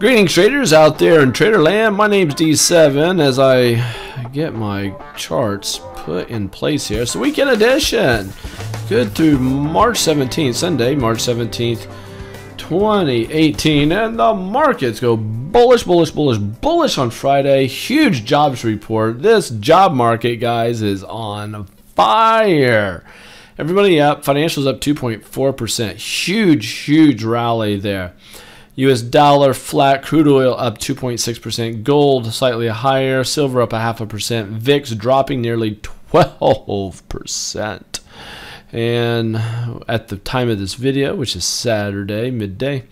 Greetings traders out there in trader land. My name's D7 as I get my charts put in place here. So weekend edition. Good through March 17th, Sunday, March 17th, 2018. And the markets go bullish, bullish, bullish, bullish on Friday. Huge jobs report. This job market, guys, is on fire. Everybody up. Financials up 2.4%. Huge, huge rally there. US dollar flat, crude oil up 2.6%, gold slightly higher, silver up 0.5%, VIX dropping nearly 12%. And at the time of this video, which is Saturday, midday,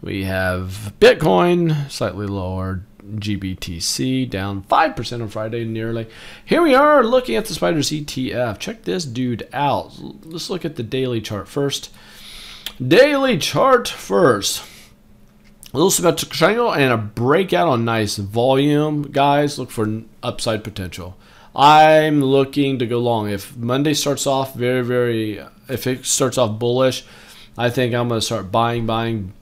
we have Bitcoin slightly lower, GBTC down 5% on Friday nearly. Here we are looking at the Spiders ETF. Check this dude out. Let's look at the daily chart first. Daily chart first. A little symmetric triangle and a breakout on nice volume. Guys, look for upside potential. I'm looking to go long. If Monday starts off if it starts off bullish, I think I'm going to start buying.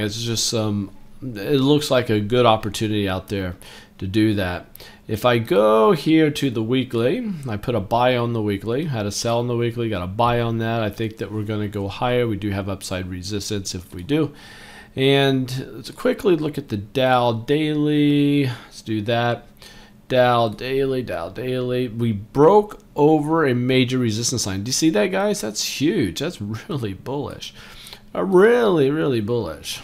It's just it looks like a good opportunity out there to do that. If I go here to the weekly, I put a buy on the weekly, had a sell on the weekly, got a buy on that. I think that we're going to go higher. We do have upside resistance if we do. And let's quickly look at the Dow daily. Let's do that. Dow daily, Dow daily. We broke over a major resistance line. Do you see that, guys? That's huge. That's really bullish. Really, really bullish.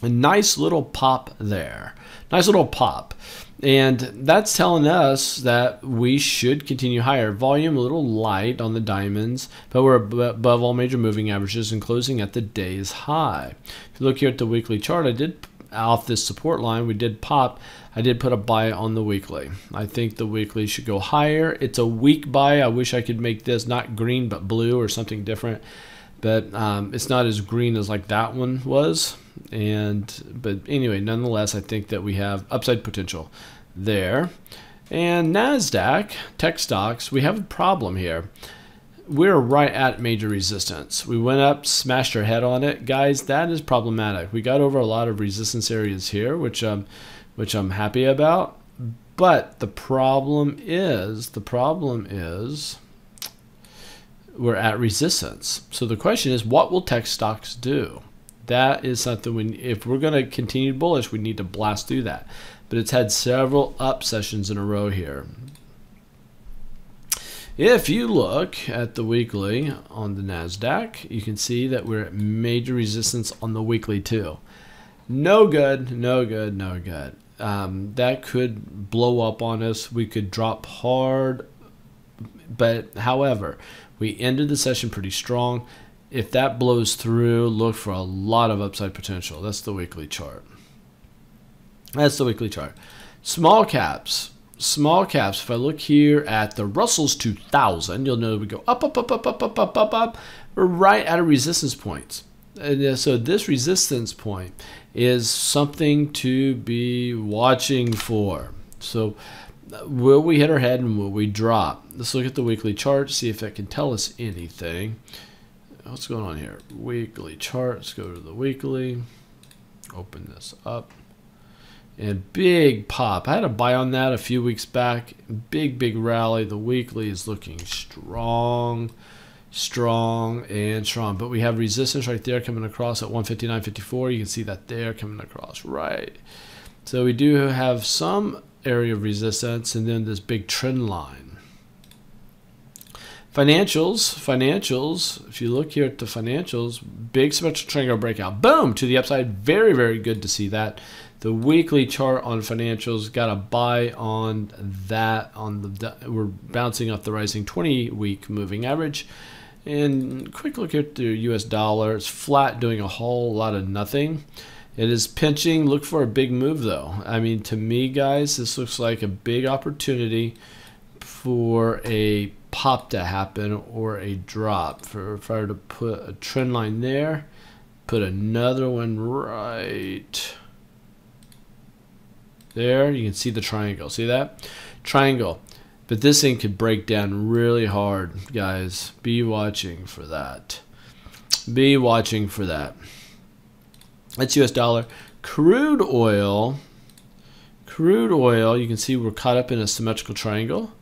A nice little pop there. Nice little pop. And that's telling us that we should continue higher. Volume a little light on the diamonds, but we're above all major moving averages and closing at the day's high. If you look here at the weekly chart, I did off this support line, we did pop. I did put a buy on the weekly. I think the weekly should go higher. It's a weak buy. I wish I could make this not green but blue or something different. But it's not as green as like that one was. But anyway, nonetheless, I think that we have upside potential there. And NASDAQ, tech stocks, we have a problem here. We're right at major resistance. We went up, smashed our head on it. Guys, that is problematic. We got over a lot of resistance areas here, which I'm happy about. But the problem is we're at resistance. So the question is, what will tech stocks do? That is something if we're going to continue bullish, we need to blast through that. But it's had several up sessions in a row here. If you look at the weekly on the NASDAQ, you can see that we're at major resistance on the weekly too. No good, no good, no good. That could blow up on us. We could drop hard. But however, we ended the session pretty strong. If that blows through, look for a lot of upside potential. That's the weekly chart. That's the weekly chart. Small caps. Small caps. If I look here at the Russell's 2000, you'll know we go up, up, up, up, up, up, up, up, up. We're right at a resistance point. And so this resistance point is something to be watching for. So will we hit our head and will we drop? Let's look at the weekly chart, see if it can tell us anything. What's going on here? Weekly chart. Let's go to the weekly. Open this up. And big pop. I had a buy on that a few weeks back. Big rally. The weekly is looking strong, strong, and strong. But we have resistance right there coming across at 159.54. You can see that there coming across, right? So we do have some area of resistance and then this big trend line. Financials, if you look here at the financials, big symmetric triangle breakout. Boom, to the upside. Very, very good to see that. The weekly chart on financials got a buy on that. We're bouncing off the rising 20-week moving average. And quick look at the US dollar. It's flat, doing a whole lot of nothing. It is pinching. Look for a big move, though. I mean, to me, guys, this looks like a big opportunity for a pop to happen or a drop. If I were to put a trend line there, put another one right there, you can see the triangle. See that? Triangle. But this thing could break down really hard, guys. Be watching for that. Be watching for that. That's US dollar. Crude oil, you can see we're caught up in a symmetrical triangle,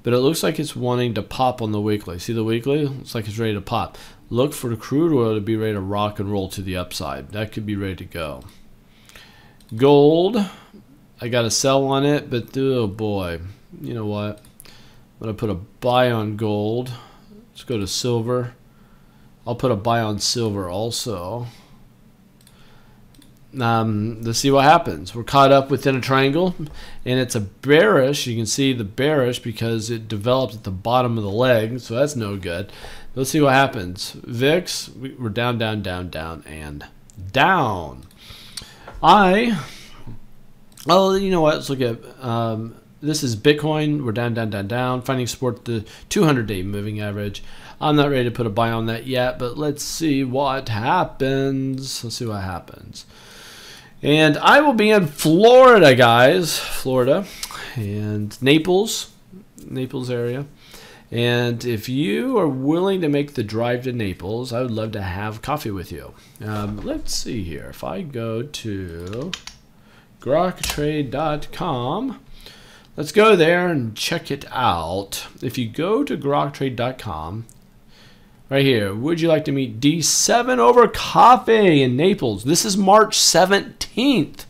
but it looks like it's wanting to pop on the weekly. See the weekly? Looks like it's ready to pop. Look for the crude oil to be ready to rock and roll to the upside. That could be ready to go. Gold, I got a sell on it, but oh boy, you know what? I'm going to put a buy on gold. Let's go to silver. I'll put a buy on silver also. Let's see what happens. We're caught up within a triangle, and it's a bearish. You can see the bearish because it developed at the bottom of the leg, so that's no good. Let's see what happens. VIX, we're down, down, down, down, and down. Oh, you know what? Let's look at, this is Bitcoin. We're down, down, down, down. Finding support the 200-day moving average. I'm not ready to put a buy on that yet, but let's see what happens. Let's see what happens. And I will be in Florida, guys. Florida and Naples area. And if you are willing to make the drive to Naples, I would love to have coffee with you. Let's see here. If I go to groktrade.com, let's go there and check it out. If you go to groktrade.com, right here, would you like to meet D7 over coffee in Naples? This is March 17th.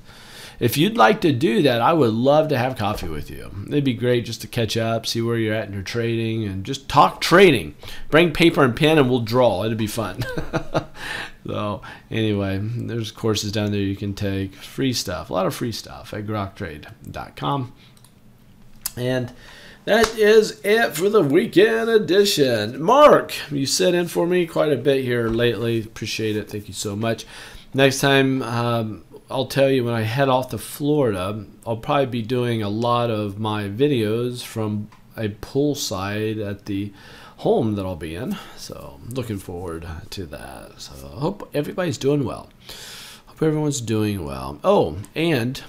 If you'd like to do that, I would love to have coffee with you. It'd be great just to catch up, see where you're at in your trading, and just talk trading. Bring paper and pen and we'll draw. It'd be fun. So anyway, there's courses down there you can take. Free stuff, a lot of free stuff at groktrade.com. And that is it for the weekend edition. Mark, you sat in for me quite a bit here lately. Appreciate it. Thank you so much. Next time, I'll tell you when I head off to Florida, I'll probably be doing a lot of my videos from a poolside at the home that I'll be in. So looking forward to that. So I hope everybody's doing well. Hope everyone's doing well. Oh, and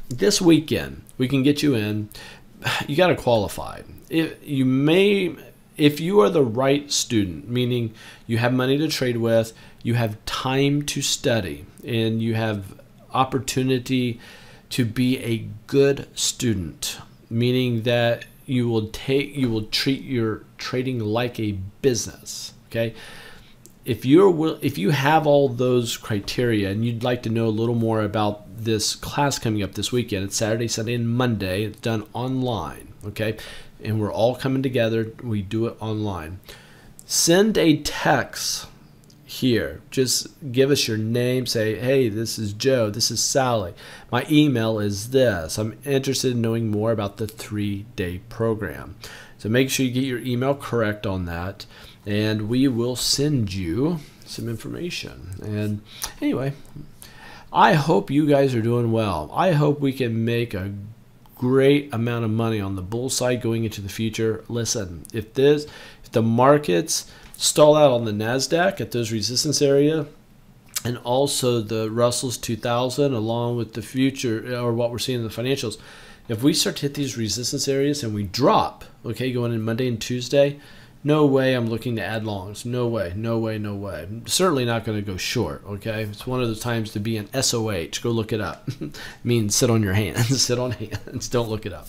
this weekend we can get you in. You got to qualify. If you are the right student, meaning you have money to trade with, you have time to study, and you have opportunity to be a good student, meaning that you will treat your trading like a business. Okay. If you have all those criteria and you'd like to know a little more about this class coming up this weekend, it's Saturday, Sunday, and Monday. It's done online, okay? And we're all coming together. We do it online. Send a text here. Just give us your name. Say, hey, this is Joe. This is Sally. My email is this. I'm interested in knowing more about the 3-day program. So make sure you get your email correct on that, and we will send you some information. And anyway, I hope you guys are doing well. I hope we can make a great amount of money on the bull side going into the future. Listen, if the markets stall out on the NASDAQ at those resistance area, and also the Russell's 2000 along with the future, or what we're seeing in the financials, if we start to hit these resistance areas and we drop, okay, going in Monday and Tuesday, no way I'm looking to add longs. No way, no way, no way. I'm certainly not going to go short, okay? It's one of the times to be an SOH. Go look it up. It means sit on your hands. Sit on hands. Don't look it up.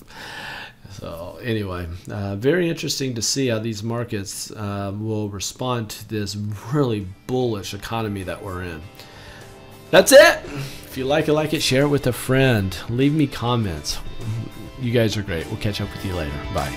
So anyway, very interesting to see how these markets will respond to this really bullish economy that we're in. That's it. If you like it, share it with a friend. Leave me comments. You guys are great. We'll catch up with you later. Bye.